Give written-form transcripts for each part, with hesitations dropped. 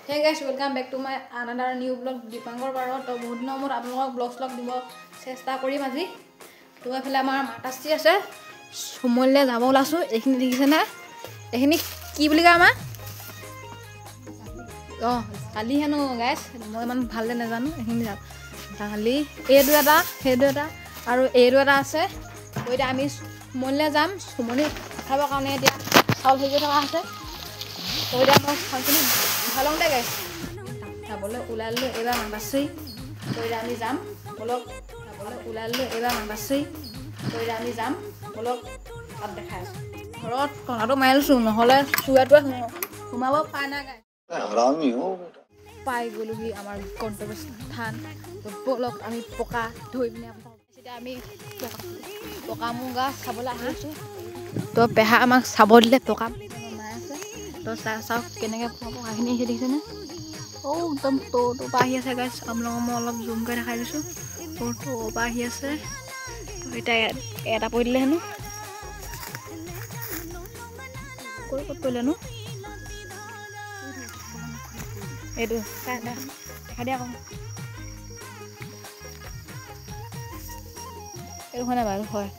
Hey guys, welcome back to my another new vlog. Dipankor Baro to বহুত দিনৰ মূৰত আপোনালোকক ব্লগ দিব চেষ্টা কৰিম আজি। তো এফালে আমাৰ মাতাচি আছে। সমলে যাব ওলাছো। এইখিনি দেখিছে না? এইখিনি কি বুলি কয় আমাৰ? কালি হেনো গাইছ মই ইমান ভাললে নাজানো। এইখিনি যাম। কালি এইটো এটা, সেইটো এটা আৰু এইটো এটা আছে। ওইটা আমি সমলে যাম। সমনি খাবৰ কাৰণে এতিয়া চাউল ভিজাই থকা আছে। ওইটা মই খাইছিলো ভালং দে গাইছ। যাবলৈ ওলালো এবাৰ মাতাচি। ওইটা আমি যাম। বলক যাবলৈ ওলালো এবাৰ মাতাচি। ওইটা আমি যাম। বলক তাত দেখাই আছো। ঘৰত কণাটো মাৰিছো নহলে চুৱাটোৱে সোমাব পায় না গাইছ। हरामी हो बेटा পাই গলোহি আমাৰ গন্তব্য স্থান। বলক আমি পকা ধুই পিনে এতিয়া আমি পকা মুগা চাবলৈ আহিছো। তো পেহা আমাক চাব দিলে পকা মাই আছে। তো চাওক কেনেকৈ পকাখিনি আহিছে দেখিছেনে? একদম তো পৰা আহি আছে গাইছ। আপোনালোকক মই অলপ জুম কৰি দেখাই দিছোঁ। তো পৰা আহি আছে। এতিয়া এটা পৰি দিলে হেনো ক'ত পৰিলেনো এইটো দেখা দিয়া আকৌ এইটো হয় নাই বাৰু? হয়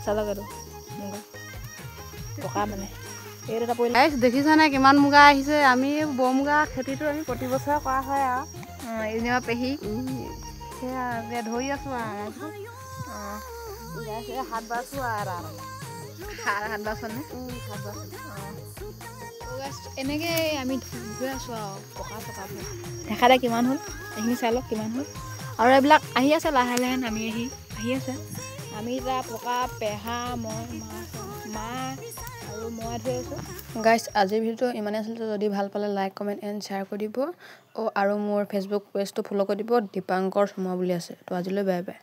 চালক এইটো মুগা পকা মানে এইটো এটা পৰিলে। দেখিছা নে কিমান মুগা আহিছে? আমি বমুগা খেতিটো আমি প্ৰতি বছৰে কৰা হয় আৰু এইজনী আমাৰ পেহী সেয়া এতিয়া ধৰি আছো আৰু হাত বাইছো আৰু হাত বাচনে হাত বাইছো। এনেকৈ আমি ধুই আছোঁ আৰু পকা দেখা দে কিমান হ'ল। এইখিনি চাই লওক কিমান হ'ল। আৰু এইবিলাক আহি আছে লাহে লাহে নামি আহি আছে। আমি এতিয়া পকা পেহা মই মা আৰু মই ধুই আছোঁ গাইছ। আজিৰ ভিডিঅ'টো ইমানেই আছিলে। যদি ভাল পালে লাইক কমেণ্ট এণ্ড শ্বেয়াৰ কৰি দিব আৰু মোৰ ফেচবুক পেজটো ফ'ল' কৰি দিব। দীপাংকৰ শৰ্মা বুলি আছে। তো আজিলৈ বাই বাই।